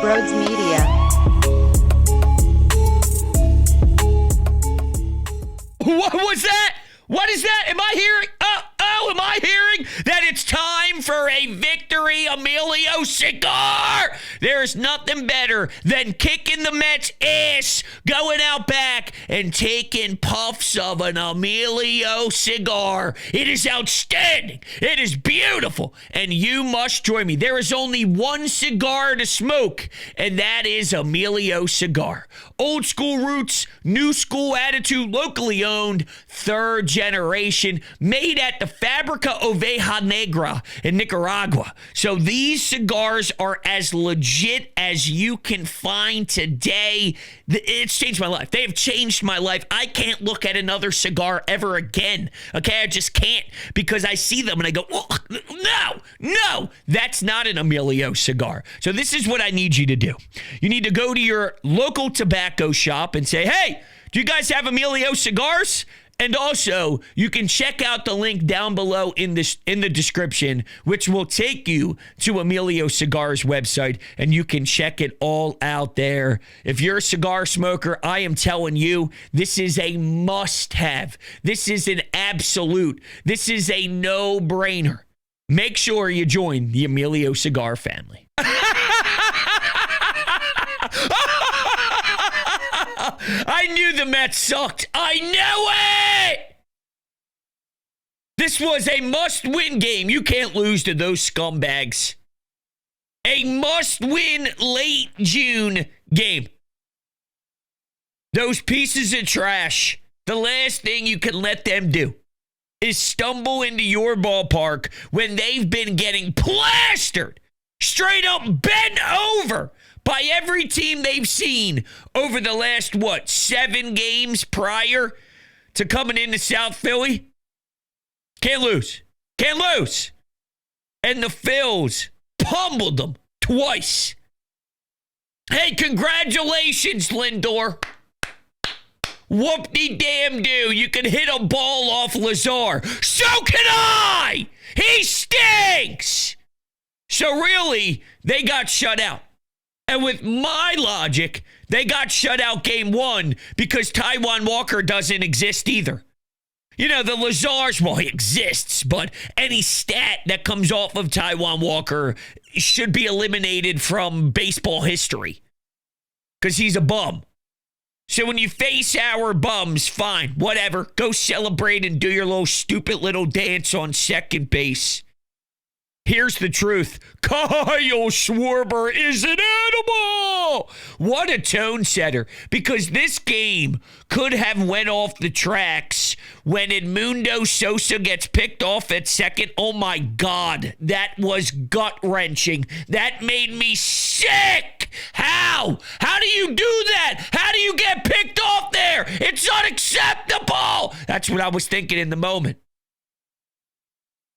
Broads Media. What was that? What is that? Am I hearing? Am I hearing that it's time for a victory, Emilio Cigar? There's nothing better than kicking the Mets' ass, going out back, and taking puffs of an Emilio cigar. It is outstanding. It is beautiful. And you must join me. There is only one cigar to smoke, and that is Emilio Cigar. Old school roots, new school attitude, locally owned, third generation, made at the Fábrica Oveja Negra in Nicaragua. So these cigars are as legit as you can find today. It's changed my life. They have changed my life. I can't look at another cigar ever again. Okay, I just can't, because I see them and I go, oh, no, that's not an Emilio cigar. So this is what I need you to do. You need to go to your local tobacco shop and say, hey, do you guys have Emilio cigars? And also, you can check out the link down below in the description, which will take you to Emilio Cigar's website, and you can check it all out there. If you're a cigar smoker, I am telling you, this is a must-have. This is an absolute. This is a no-brainer. Make sure you join the Emilio Cigar family. I knew the Mets sucked. I knew it! This was a must-win game. You can't lose to those scumbags. A must-win late June game. Those pieces of trash, the last thing you can let them do is stumble into your ballpark when they've been getting plastered, straight up bent over by every team they've seen over the last, 7 games prior to coming into South Philly? Can't lose. Can't lose. And the Phils pummeled them twice. Hey, congratulations, Lindor. Whoop-de-damn-do. You can hit a ball off Lazar. So can I! He stinks! So really, they got shut out. And with my logic, they got shut out game 1 because Taijuan Walker doesn't exist either. You know, the Lazars, well, he exists, but any stat that comes off of Taijuan Walker should be eliminated from baseball history because he's a bum. So when you face our bums, fine, whatever. Go celebrate and do your little stupid little dance on second base. Here's the truth. Kyle Schwarber is an animal. What a tone setter. Because this game could have went off the tracks when Edmundo Sosa gets picked off at second. Oh, my God. That was gut-wrenching. That made me sick. How? How do you do that? How do you get picked off there? It's unacceptable. That's what I was thinking in the moment.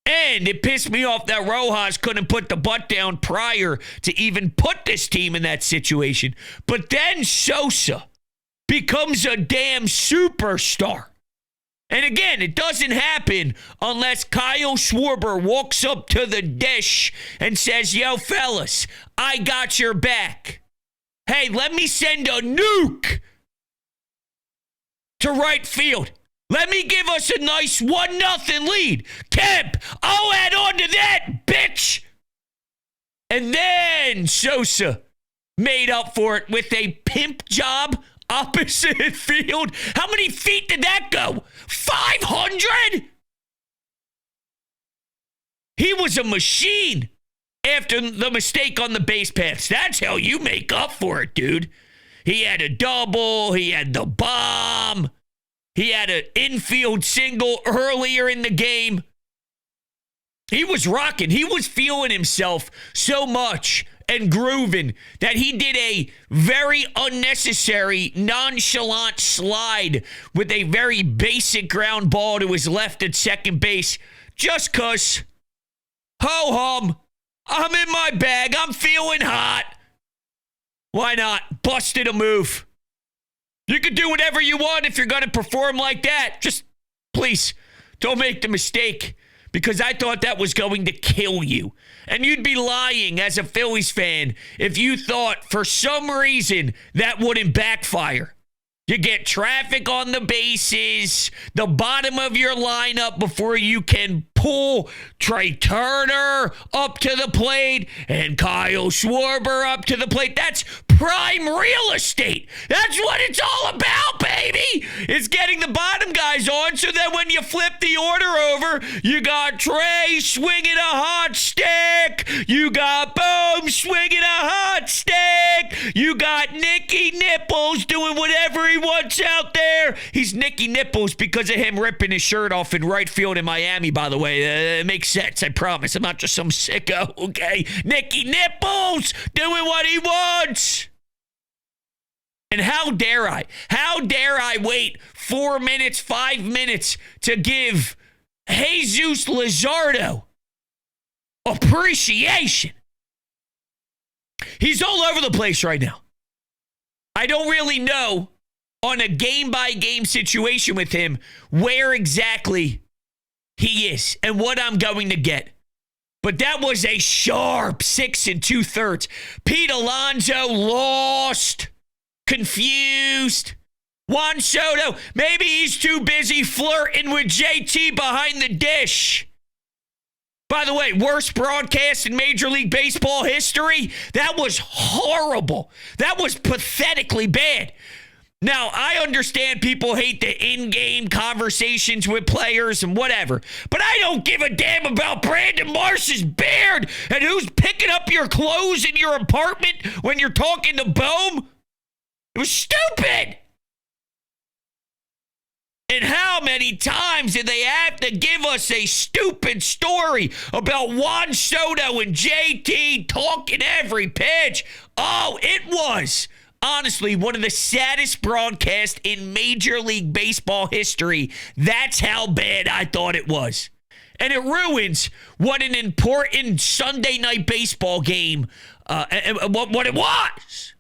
And it pissed me off that Rojas couldn't put the butt down prior to even put this team in that situation. But then Sosa becomes a damn superstar. And again, it doesn't happen unless Kyle Schwarber walks up to the dish and says, yo, fellas, I got your back. Hey, let me send a nuke to right field. Let me give us a nice 1-0 lead. Kemp, I'll add on to that, bitch. And then Sosa made up for it with a pimp job opposite field. How many feet did that go? 500? He was a machine after the mistake on the base paths. That's how you make up for it, dude. He had a double. He had the bomb. He had an infield single earlier in the game. He was rocking. He was feeling himself so much and grooving that he did a very unnecessary, nonchalant slide with a very basic ground ball to his left at second base just because, ho-hum, I'm in my bag. I'm feeling hot. Why not? Busted a move. You can do whatever you want if you're going to perform like that. Just, please, don't make the mistake because I thought that was going to kill you. And you'd be lying as a Phillies fan if you thought for some reason that wouldn't backfire. You get traffic on the bases, the bottom of your lineup before you can pull Trey Turner up to the plate and Kyle Schwarber up to the plate. That's prime real estate. That's what it's all about, baby. It's getting the bottom guys on so that when you flip the order over, you got Trey swinging a hot stick. You got Bohm swinging a hot stick. You got Nicky Nipples doing whatever he wants out there. He's Nicky Nipples because of him ripping his shirt off in right field in Miami, by the way. It makes sense, I promise. I'm not just some sicko, okay? Nicky Nipples doing what he wants. And how dare I wait 4 minutes, 5 minutes to give Jesus Luzardo appreciation. He's all over the place right now. I don't really know on a game-by-game situation with him where exactly he is and what I'm going to get. But that was a sharp 6 2/3. Pete Alonso lost, confused. Juan Soto, maybe he's too busy flirting with JT behind the dish. By the way, worst broadcast in Major League Baseball history? That was horrible. That was pathetically bad. Now, I understand people hate the in-game conversations with players and whatever, but I don't give a damn about Brandon Marsh's beard and who's picking up your clothes in your apartment when you're talking to Bohm. It was stupid. And how many times did they have to give us a stupid story about Juan Soto and JT talking every pitch? Oh, it was honestly one of the saddest broadcasts in Major League Baseball history. That's how bad I thought it was. And it ruins what an important Sunday night baseball game, what it was.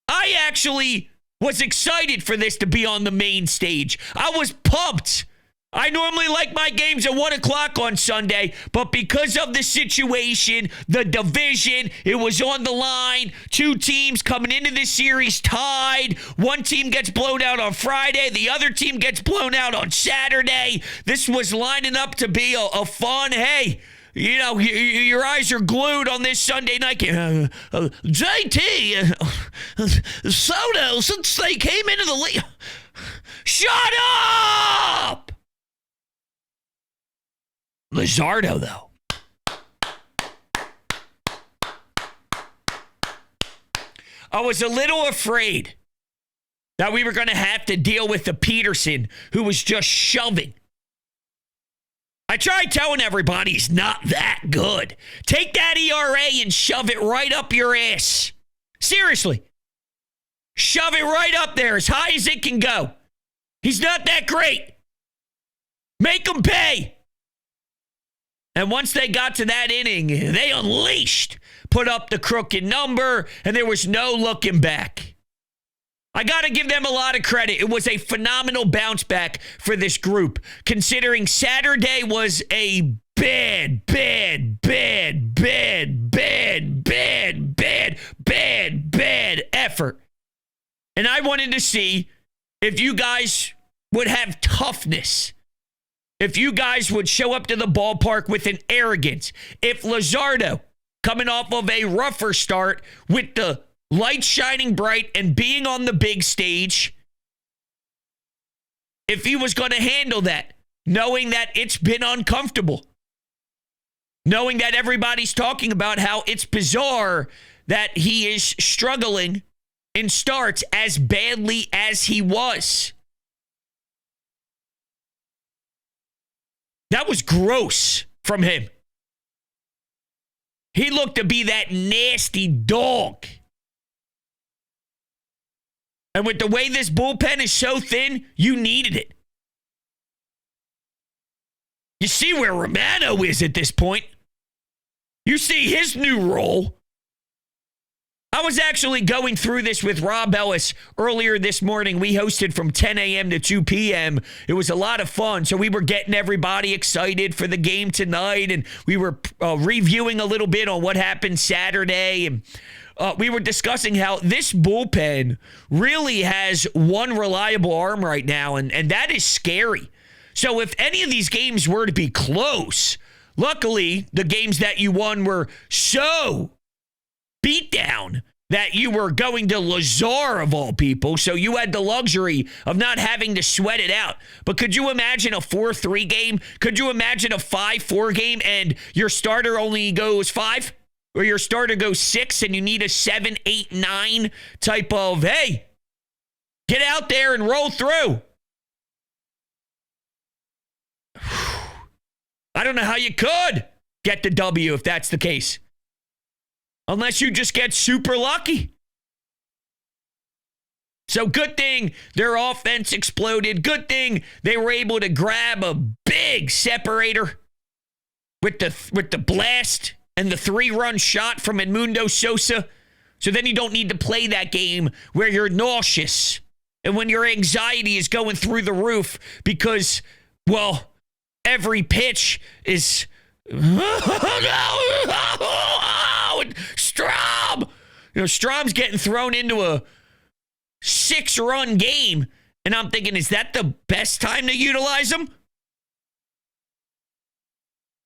I actually was excited for this to be on the main stage. I was pumped. I normally like my games at 1 o'clock on Sunday, but because of the situation, the division, it was on the line. 2 teams coming into this series tied. One team gets blown out on Friday. The other team gets blown out on Saturday. This was lining up to be a fun, hey, you know, your eyes are glued on this Sunday night game. JT, Soto, since they came into the league. Shut up! Luzardo, though. I was a little afraid that we were going to have to deal with the Peterson who was just shoving. I tried telling everybody he's not that good. Take that ERA and shove it right up your ass. Seriously. Shove it right up there as high as it can go. He's not that great. Make him pay. And once they got to that inning, they unleashed, put up the crooked number, and there was no looking back. I got to give them a lot of credit. It was a phenomenal bounce back for this group, considering Saturday was a bad effort. And I wanted to see if you guys would have toughness, if you guys would show up to the ballpark with an arrogance, if Luzardo, coming off of a rougher start with the lights shining bright and being on the big stage, if he was going to handle that, knowing that it's been uncomfortable, knowing that everybody's talking about how it's bizarre that he is struggling in starts as badly as he was. That was gross from him. He looked to be that nasty dog. And with the way this bullpen is so thin, you needed it. You see where Romano is at this point. You see his new role. I was actually going through this with Rob Ellis earlier this morning. We hosted from 10 a.m. to 2 p.m. It was a lot of fun. So we were getting everybody excited for the game tonight, and we were reviewing a little bit on what happened Saturday. And we were discussing how this bullpen really has one reliable arm right now, and that is scary. So if any of these games were to be close, luckily the games that you won were so beat down that you were going to Lazar of all people, so you had the luxury of not having to sweat it out. But could you imagine a 4-3 game? Could you imagine a 5-4 game and your starter only goes 5? Or your starter goes 6 and you need a 7, 8, 9 type of, hey, get out there and roll through. I don't know how you could get the W if that's the case. Unless you just get super lucky. So good thing their offense exploded. Good thing they were able to grab a big separator with the blast and the 3-run shot from Edmundo Sosa. So then you don't need to play that game where you're nauseous and when your anxiety is going through the roof because, well, every pitch is... Strom! Strom's getting thrown into a 6-run game, and I'm thinking, is that the best time to utilize him?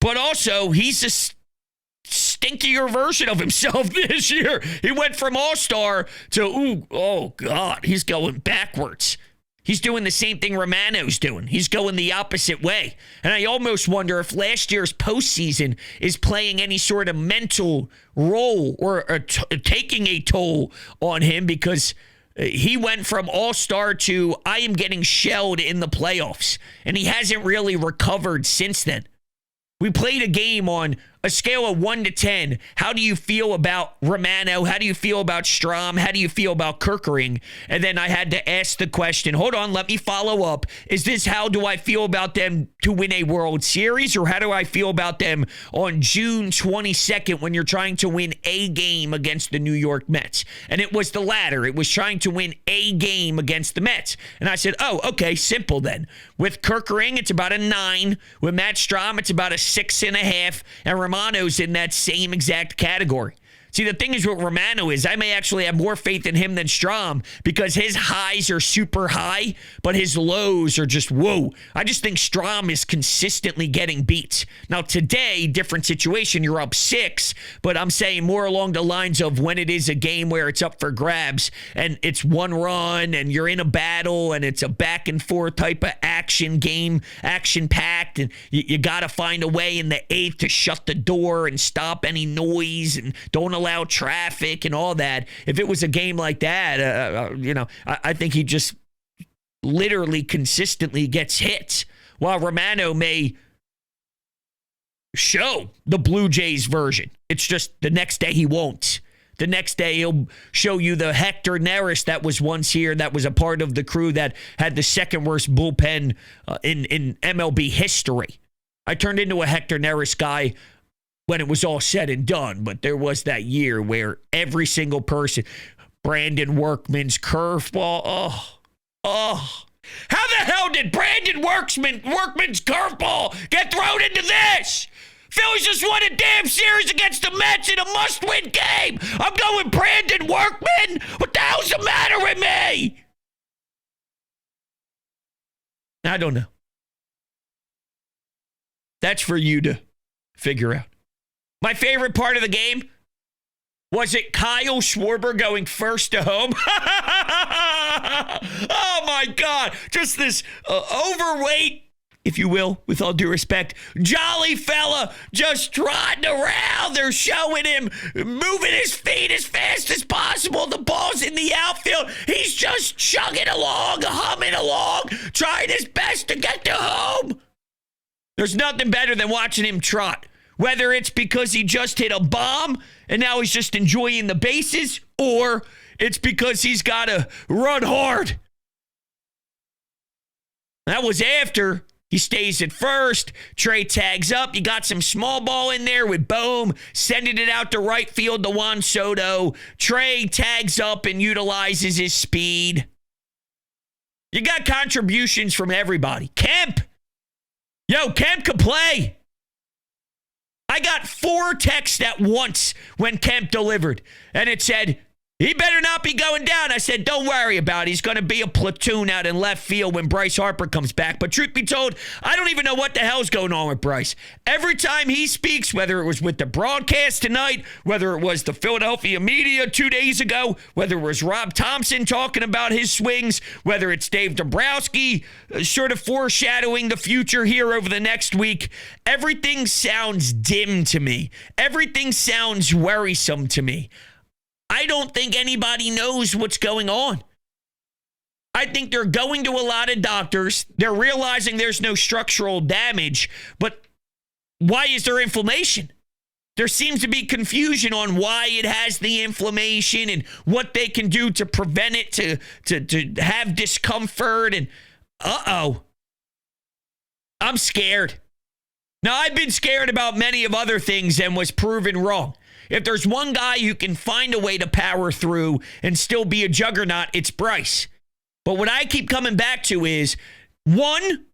But also, he's a stinkier version of himself this year. He went from all-star to, oh, God, he's going backwards. He's doing the same thing Romano's doing. He's going the opposite way. And I almost wonder if last year's postseason is playing any sort of mental role or taking a toll on him because he went from all-star to I am getting shelled in the playoffs. And he hasn't really recovered since then. We played a game on a scale of 1 to 10. How do you feel about Romano? How do you feel about Strom? How do you feel about Kerkering? And then I had to ask the question, hold on, let me follow up. Is this how do I feel about them to win a World Series? Or how do I feel about them on June 22nd when you're trying to win a game against the New York Mets? And it was the latter. It was trying to win a game against the Mets. And I said, oh, okay, simple then. With Kerkering, it's about a 9. With Matt Strom, it's about a 6.5. And Romano's in that same exact category. See, the thing is with Romano is I may actually have more faith in him than Strom because his highs are super high, but his lows are just, whoa. I just think Strom is consistently getting beats. Now, today, different situation. You're up 6, but I'm saying more along the lines of when it is a game where it's up for grabs and it's 1 run and you're in a battle and it's a back and forth type of action game, action-packed, and you got to find a way in the 8th to shut the door and stop any noise and don't allow traffic and all that. If it was a game like that, I think he just literally consistently gets hits, while Romano may show the Blue Jays version. It's just the next day he won't. The next day he'll show you the Hector Neris that was once here, that was a part of the crew that had the second worst bullpen in MLB history. I turned into a Hector Neris guy when it was all said and done, but there was that year where every single person, Brandon Workman's curveball, how the hell did Brandon Workman's curveball get thrown into this? Phillies just won a damn series against the Mets in a must-win game. I'm going Brandon Workman? What the hell's the matter with me? I don't know. That's for you to figure out. My favorite part of the game, was it Kyle Schwarber going first to home? Oh, my God. Just this overweight, if you will, with all due respect, jolly fella just trotting around. They're showing him moving his feet as fast as possible. The ball's in the outfield. He's just chugging along, humming along, trying his best to get to home. There's nothing better than watching him trot. Whether it's because he just hit a bomb and now he's just enjoying the bases, or it's because he's got to run hard. That was after He stays at first. Trey tags up. You got some small ball in there with Bohm, sending it out to right field to Juan Soto. Trey tags up and utilizes his speed. You got contributions from everybody. Kemp. Kemp could play. I got 4 texts at once when Kemp delivered, and it said, he better not be going down. I said, don't worry about it. He's going to be a platoon out in left field when Bryce Harper comes back. But truth be told, I don't even know what the hell's going on with Bryce. Every time he speaks, whether it was with the broadcast tonight, whether it was the Philadelphia media 2 days ago, whether it was Rob Thompson talking about his swings, whether it's Dave Dombrowski sort of foreshadowing the future here over the next week, everything sounds dim to me. Everything sounds worrisome to me. I don't think anybody knows what's going on. I think they're going to a lot of doctors. They're realizing there's no structural damage, but why is there inflammation? There seems to be confusion on why it has the inflammation and what they can do to prevent it, to have discomfort. And I'm scared. Now, I've been scared about many of other things and was proven wrong. If there's one guy who can find a way to power through and still be a juggernaut, it's Bryce. But what I keep coming back to is, one,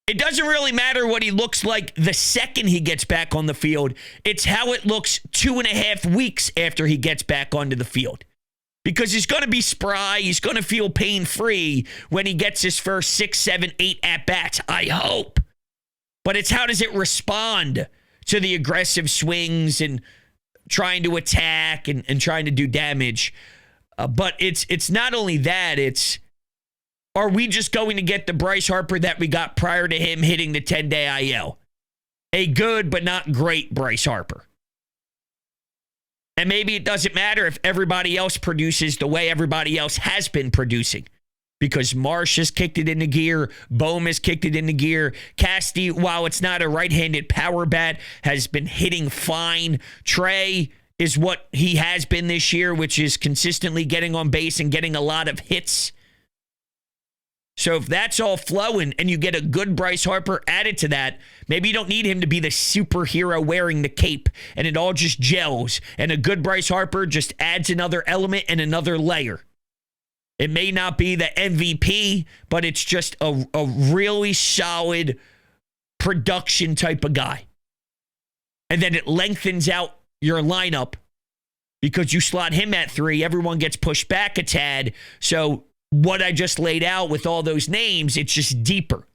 it doesn't really matter what he looks like the second he gets back on the field. It's how it looks 2.5 weeks after he gets back onto the field. Because he's going to be spry. He's going to feel pain-free when he gets his first 6, 7, 8 at-bats, I hope. But it's how does it respond to the aggressive swings and trying to attack and trying to do damage. But it's not only that, it's, are we just going to get the Bryce Harper that we got prior to him hitting the 10-day IL? A good but not great Bryce Harper. And maybe it doesn't matter if everybody else produces the way everybody else has been producing. Because Marsh has kicked it into gear. Bohm has kicked it into gear. Casty, while it's not a right-handed power bat, has been hitting fine. Trey is what he has been this year, which is consistently getting on base and getting a lot of hits. So if that's all flowing and you get a good Bryce Harper added to that, maybe you don't need him to be the superhero wearing the cape and it all just gels. And a good Bryce Harper just adds another element and another layer. It may not be the MVP, but it's just a really solid production type of guy. And then it lengthens out your lineup because you slot him at 3. Everyone gets pushed back a tad. So what I just laid out with all those names, it's just deeper.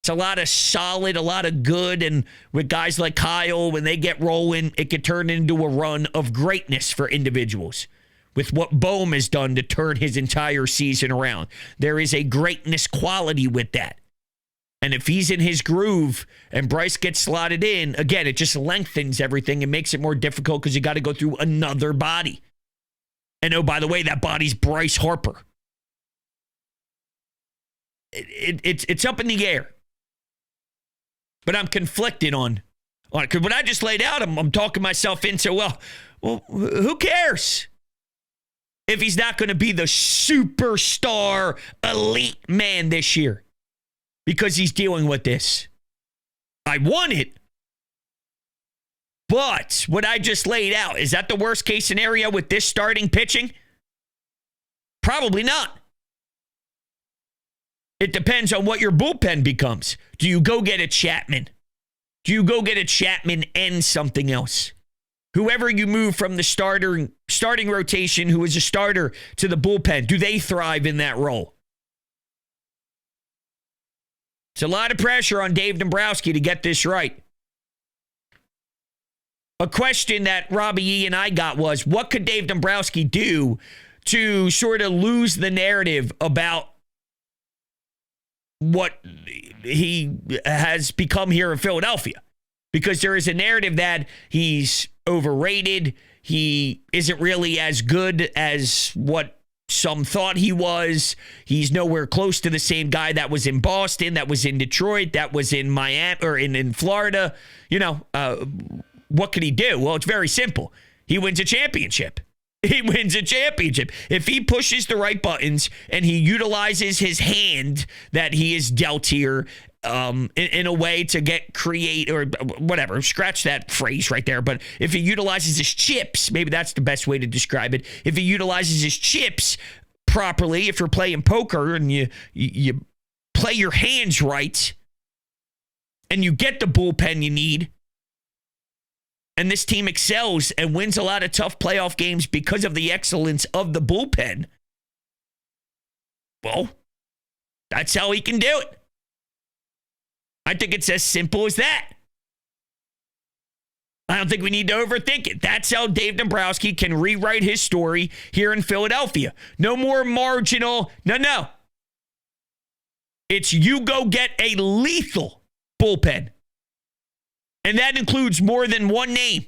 It's a lot of solid, a lot of good. And with guys like Kyle, when they get rolling, it could turn into a run of greatness for individuals. With what Bohm has done to turn his entire season around. There is a greatness quality with that. And if he's in his groove and Bryce gets slotted in, again, it just lengthens everything and makes it more difficult because you got to go through another body. And oh, by the way, that body's Bryce Harper. It's up in the air. But I'm conflicted on it. Because what I just laid out, I'm talking myself into, well, who cares? If he's not going to be the superstar elite man this year because he's dealing with this. I want it. But what I just laid out, is that the worst case scenario with this starting pitching? Probably not. It depends on what your bullpen becomes. Do you go get a Chapman? Do you go get a Chapman and something else? Whoever you move from the starting rotation who is a starter to the bullpen, do they thrive in that role? It's a lot of pressure on Dave Dombrowski to get this right. A question that Robbie E. and I got was, what could Dave Dombrowski do to sort of lose the narrative about what he has become here in Philadelphia? Because there is a narrative that he's overrated. He isn't really as good as what some thought he was. He's nowhere close to the same guy that was in Boston, that was in Detroit, that was in Miami, or in Florida. What could he do? Well, it's very simple. He wins a championship. He wins a championship. If he pushes the right buttons and he utilizes his hand that he is dealt here in a way to get create or whatever. Scratch that phrase right there. But if he utilizes his chips, maybe that's the best way to describe it. If he utilizes his chips properly, if you're playing poker and you play your hands right and you get the bullpen you need, and this team excels and wins a lot of tough playoff games because of the excellence of the bullpen, well, that's how he can do it. I think it's as simple as that. I don't think we need to overthink it. That's how Dave Dombrowski can rewrite his story here in Philadelphia. No more marginal. No. It's you go get a lethal bullpen. And that includes more than one name.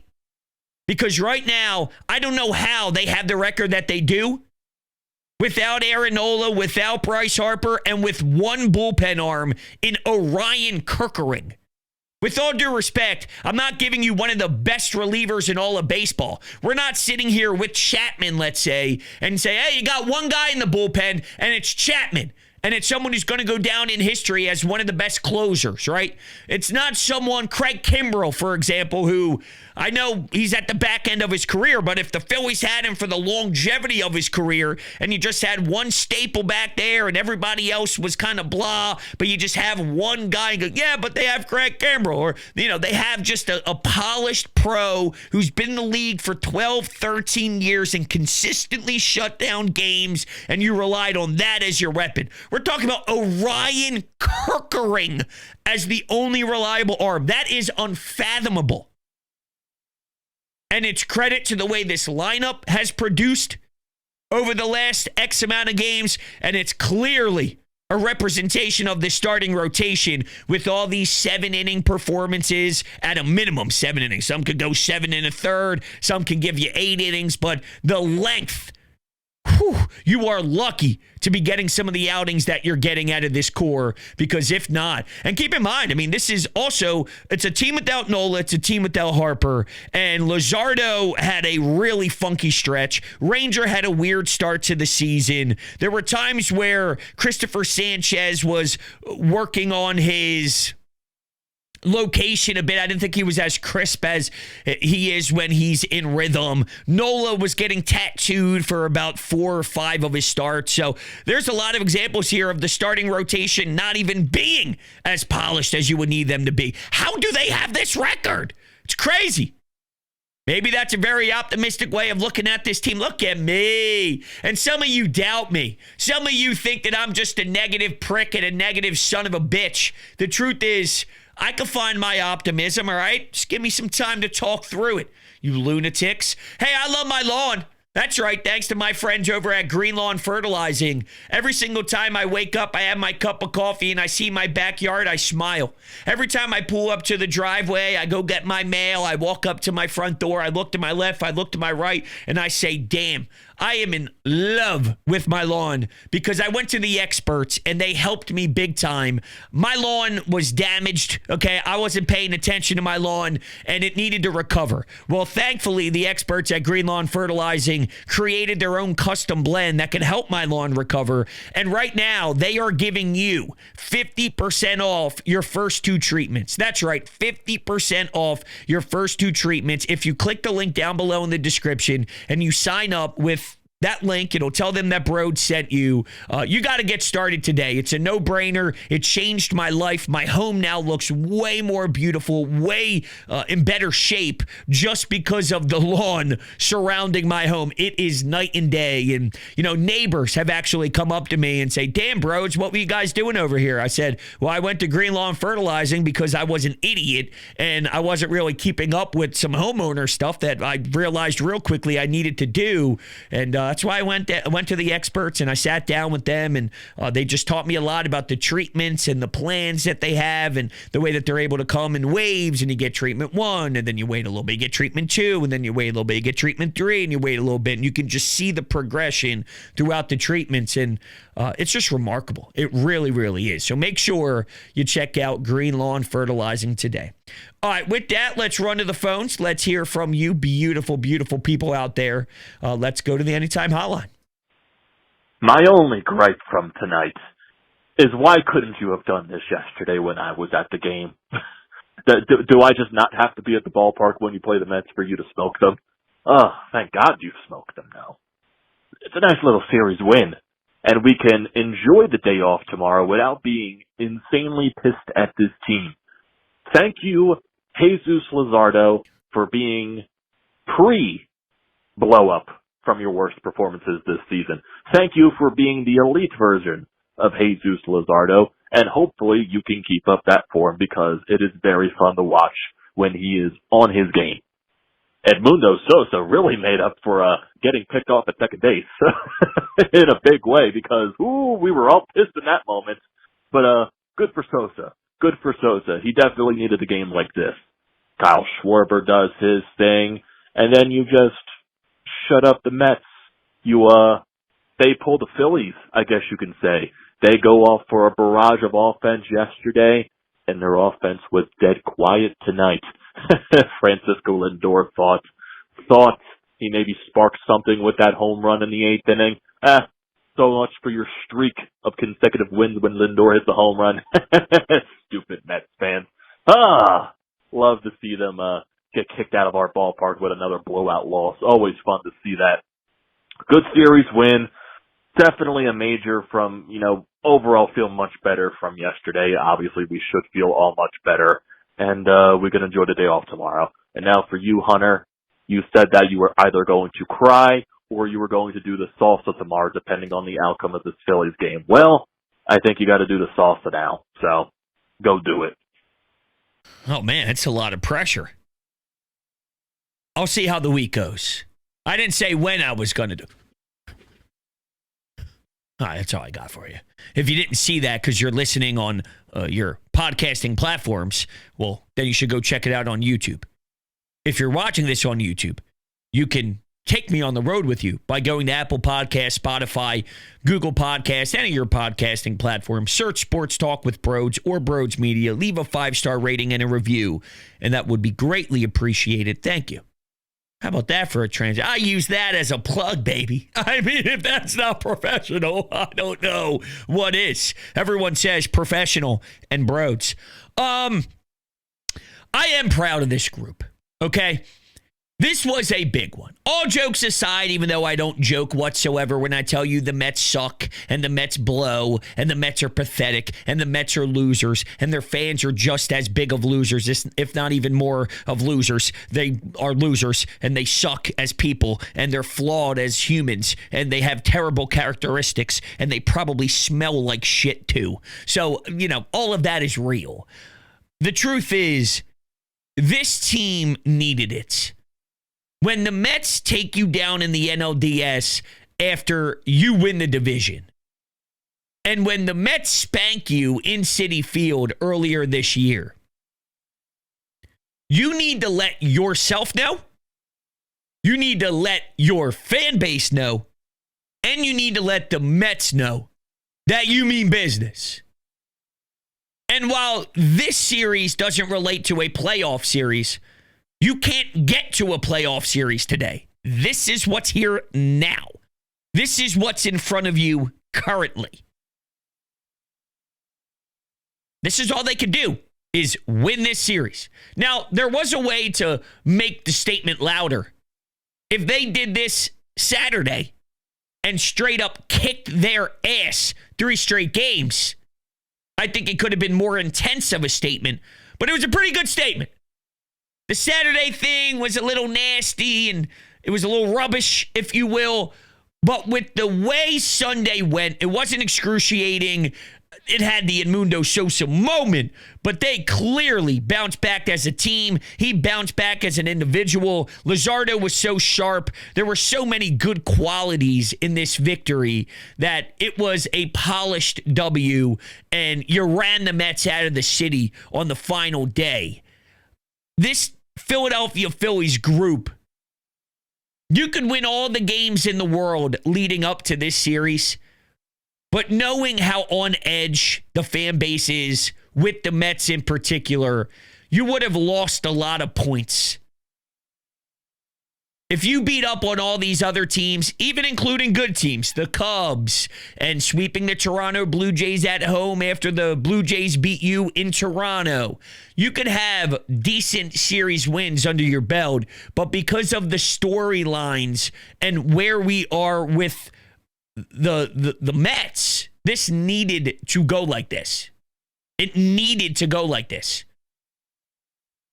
Because right now, I don't know how they have the record that they do without Aaron Nola, without Bryce Harper, and with one bullpen arm in Orion Kerkering. With all due respect, I'm not giving you one of the best relievers in all of baseball. We're not sitting here with Chapman, let's say, and say, hey, you got one guy in the bullpen, and it's Chapman. And it's someone who's going to go down in history as one of the best closers, right? It's not someone, Craig Kimbrell, for example, who I know he's at the back end of his career, but if the Phillies had him for the longevity of his career and you just had one staple back there and everybody else was kind of blah, but you just have one guy and go, yeah, but they have Craig Kimbrell, or, they have just a polished pro who's been in the league for 12, 13 years and consistently shut down games, and you relied on that as your weapon. We're talking about Orion Kerkering as the only reliable arm. That is unfathomable. And it's credit to the way this lineup has produced over the last X amount of games, and it's clearly a representation of the starting rotation with all these 7-inning performances, at a minimum 7 innings. Some could go 7 1/3, some can give you 8 innings, but the length, you are lucky to be getting some of the outings that you're getting out of this core, because if not, and keep in mind, this is also, it's a team without Nola, it's a team without Harper, and Luzardo had a really funky stretch. Ranger had a weird start to the season. There were times where Christopher Sanchez was working on his location a bit. I didn't think he was as crisp as he is when he's in rhythm. Nola was getting tattooed for about 4 or 5 of his starts. So there's a lot of examples here of the starting rotation not even being as polished as you would need them to be. How do they have this record? It's crazy. Maybe that's a very optimistic way of looking at this team. Look at me. And some of you doubt me. Some of you think that I'm just a negative prick and a negative son of a bitch. The truth is, I can find my optimism, all right? Just give me some time to talk through it, you lunatics. Hey, I love my lawn. That's right, thanks to my friends over at Green Lawn Fertilizing. Every single time I wake up, I have my cup of coffee and I see my backyard, I smile. Every time I pull up to the driveway, I go get my mail, I walk up to my front door, I look to my left, I look to my right, and I say, damn, I am in love with my lawn, because I went to the experts and they helped me big time. My lawn was damaged, okay? I wasn't paying attention to my lawn and it needed to recover. Well, thankfully, the experts at Green Lawn Fertilizing created their own custom blend that can help my lawn recover. And right now, they are giving you 50% off your first 2 treatments. That's right, 50% off your first 2 treatments. If you click the link down below in the description and you sign up with that link, it'll tell them that Broad sent you. You got to get started today. It's a no-brainer. It changed my life. My home now looks way more beautiful, way in better shape, just because of the lawn surrounding my home. It is night and day. And, neighbors have actually come up to me and say, damn, Broads, what were you guys doing over here? I said, well, I went to Green Lawn Fertilizing because I was an idiot and I wasn't really keeping up with some homeowner stuff that I realized real quickly I needed to do. And that's why I went to the experts and I sat down with them, and they just taught me a lot about the treatments and the plans that they have and the way that they're able to come in waves, and you get treatment 1 and then you wait a little bit, you get treatment 2 and then you wait a little bit, you get treatment 3 and you wait a little bit, and you can just see the progression throughout the treatments, and it's just remarkable. It really, really is. So make sure you check out Green Lawn Fertilizing today. All right, with that, let's run to the phones. Let's hear from you, beautiful, beautiful people out there. Let's go to the Anytime Hotline. My only gripe from tonight is why couldn't you have done this yesterday when I was at the game? Do I just not have to be at the ballpark when you play the Mets for you to smoke them? Oh, thank God you smoked them now. It's a nice little series win, and we can enjoy the day off tomorrow without being insanely pissed at this team. Thank you, Jesus Luzardo, for being pre-blow-up from your worst performances this season. Thank you for being the elite version of Jesus Luzardo, and hopefully you can keep up that form because it is very fun to watch when he is on his game. Edmundo Sosa really made up for getting picked off at second base in a big way because, we were all pissed in that moment. But good for Sosa. Good for Sosa. He definitely needed a game like this. Kyle Schwarber does his thing, and then you just shut up the Mets. They pull the Phillies, I guess you can say. They go off for a barrage of offense yesterday, and their offense was dead quiet tonight. Francisco Lindor thought he maybe sparked something with that home run in the 8th inning. So much for your streak of consecutive wins when Lindor hits the home run. Stupid Mets fans. Love to see them get kicked out of our ballpark with another blowout loss. Always fun to see that. Good series win. Definitely a major from, overall feel much better from yesterday. Obviously, we should feel all much better. And we're going to enjoy the day off tomorrow. And now for you, Hunter, you said that you were either going to cry or you were going to do the salsa tomorrow, depending on the outcome of this Phillies game. Well, I think you got to do the salsa now. So go do it. Oh, man, that's a lot of pressure. I'll see how the week goes. I didn't say when I was going to do. All right, that's all I got for you. If you didn't see that because you're listening on your podcasting platforms, well, then you should go check it out on YouTube. If you're watching this on YouTube, you can take me on the road with you by going to Apple Podcasts, Spotify, Google Podcasts, any of your podcasting platforms. Search Sports Talk with Broads or Broads Media. Leave a 5-star rating and a review, and that would be greatly appreciated. Thank you. How about that for a transit? I use that as a plug, baby. I mean, if that's not professional, I don't know what is. Everyone says professional and Broads. I am proud of this group, okay? This was a big one. All jokes aside, even though I don't joke whatsoever when I tell you the Mets suck and the Mets blow and the Mets are pathetic and the Mets are losers and their fans are just as big of losers, if not even more of losers. They are losers and they suck as people and they're flawed as humans and they have terrible characteristics and they probably smell like shit too. So, all of that is real. The truth is, this team needed it. When the Mets take you down in the NLDS after you win the division, and when the Mets spank you in Citi Field earlier this year, you need to let yourself know, you need to let your fan base know, and you need to let the Mets know that you mean business. And while this series doesn't relate to a playoff series, you can't get to a playoff series today. This is what's here now. This is what's in front of you currently. This is all they could do, is win this series. Now, there was a way to make the statement louder. If they did this Saturday and straight up kicked their ass 3 straight games, I think it could have been more intense of a statement, but it was a pretty good statement. The Saturday thing was a little nasty and it was a little rubbish, if you will. But with the way Sunday went, it wasn't excruciating. It had the Edmundo Sosa moment, but they clearly bounced back as a team. He bounced back as an individual. Luzardo was so sharp. There were so many good qualities in this victory that it was a polished W, and you ran the Mets out of the city on the final day. This Philadelphia Phillies group, you could win all the games in the world leading up to this series, but knowing how on edge the fan base is, with the Mets in particular, you would have lost a lot of points. If you beat up on all these other teams, even including good teams, the Cubs, and sweeping the Toronto Blue Jays at home after the Blue Jays beat you in Toronto, you could have decent series wins under your belt. But because of the storylines and where we are with the Mets, this needed to go like this. It needed to go like this.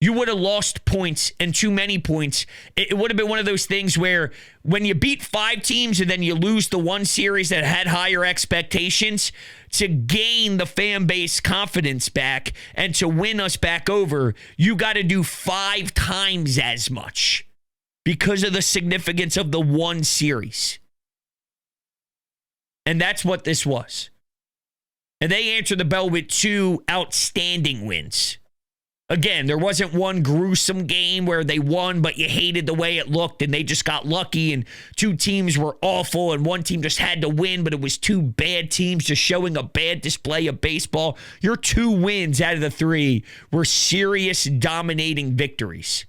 You would have lost points, and too many points. It would have been one of those things where when you beat 5 teams and then you lose the one series that had higher expectations, to gain the fan base confidence back and to win us back over, you got to do 5 times as much because of the significance of the one series. And that's what this was. And they answered the bell with 2 outstanding wins. Again, there wasn't one gruesome game where they won, but you hated the way it looked and they just got lucky and 2 teams were awful and one team just had to win, but it was 2 bad teams just showing a bad display of baseball. Your 2 wins out of the 3 were serious dominating victories.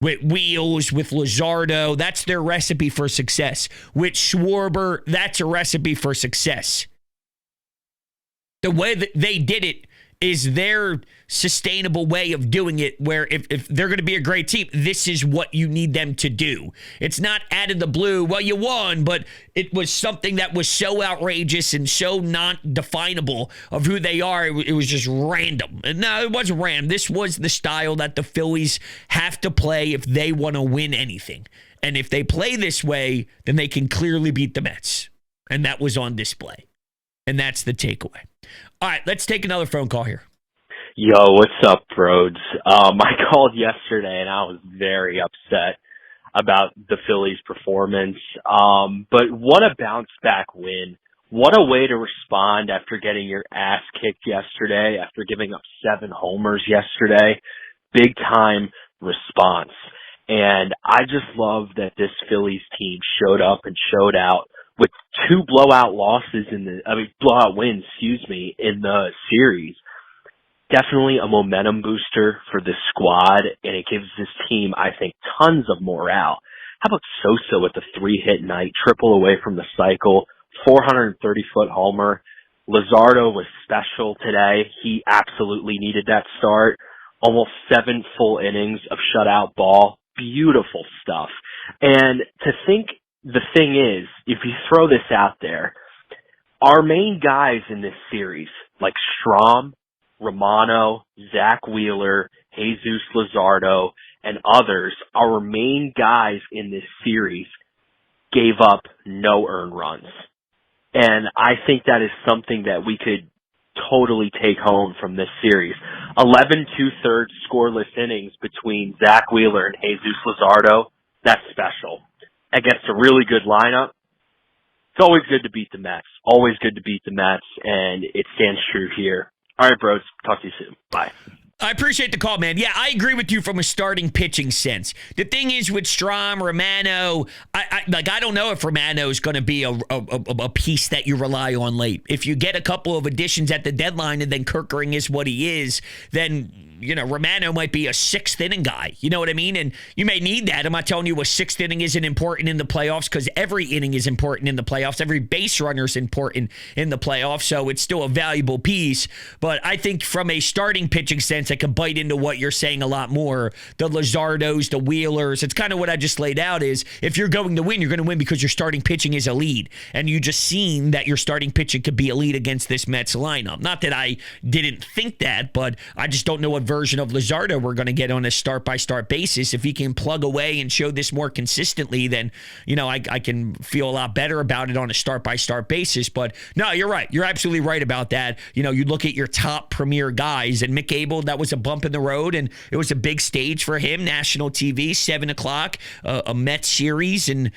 With Wheels, with Luzardo, that's their recipe for success. With Schwarber, that's a recipe for success. The way that they did it is their sustainable way of doing it, where if they're going to be a great team, this is what you need them to do. It's not out of the blue, well, you won, but it was something that was so outrageous and so non-definable of who they are, it was just random. And no, it wasn't random. This was the style that the Phillies have to play if they want to win anything. And if they play this way, then they can clearly beat the Mets. And that was on display. And that's the takeaway. All right, let's take another phone call here. Yo, what's up, Broads? I called yesterday and I was very upset about the Phillies' performance. But what a bounce back win. What a way to respond after getting your ass kicked yesterday, after giving up 7 homers yesterday. Big time response. And I just love that this Phillies team showed up and showed out with 2 blowout wins, in the series. Definitely a momentum booster for this squad, and it gives this team, I think, tons of morale. How about Sosa with the 3-hit night, triple away from the cycle, 430-foot homer. Luzardo was special today. He absolutely needed that start. Almost 7 full innings of shutout ball. Beautiful stuff. And to think, the thing is, if you throw this out there, our main guys in this series, like Strahm, Romano, Zach Wheeler, Jesus Luzardo, and others, our main guys in this series gave up no earned runs. And I think that is something that we could totally take home from this series. 11 2/3 scoreless innings between Zach Wheeler and Jesus Luzardo, that's special. Against a really good lineup, it's always good to beat the Mets. Always good to beat the Mets, and it stands true here. All right, bros. Talk to you soon. Bye. I appreciate the call, man. Yeah, I agree with you from a starting pitching sense. The thing is with Strahm, Romano, I don't know if Romano is going to be a piece that you rely on late. If you get a couple of additions at the deadline and then Kirkering is what he is, then Romano might be a 6th inning guy. You know what I mean? And you may need that. I'm not telling you a 6th inning isn't important in the playoffs, because every inning is important in the playoffs. Every base runner is important in the playoffs, so it's still a valuable piece. But I think from a starting pitching sense, I can bite into what you're saying a lot more. The Luzardos, the Wheelers, it's kind of what I just laid out is if you're going to win, you're going to win because your starting pitching is elite. And you just seen that your starting pitching could be elite against this Mets lineup. Not that I didn't think that, but I just don't know what version of Luzardo we're going to get on a start-by-start basis. If he can plug away and show this more consistently, then, I can feel a lot better about it on a start-by-start basis. But no, you're right. You're absolutely right about that. You look at your top premier guys, and Mick Abel, that was a bump in the road, and it was a big stage for him, national TV, 7 o'clock, a Mets series, and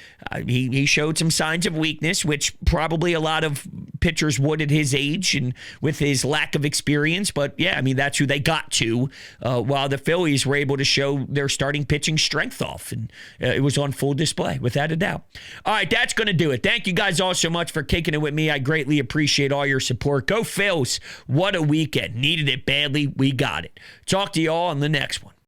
he showed some signs of weakness, which probably a lot of pitchers would at his age and with his lack of experience. But yeah, that's who they got to, while the Phillies were able to show their starting pitching strength off, and it was on full display, without a doubt. All right, that's going to do it. Thank you guys all so much for kicking it with me. I greatly appreciate all your support. Go Phils. What a weekend. Needed it badly. We got it. Talk to you all on the next one.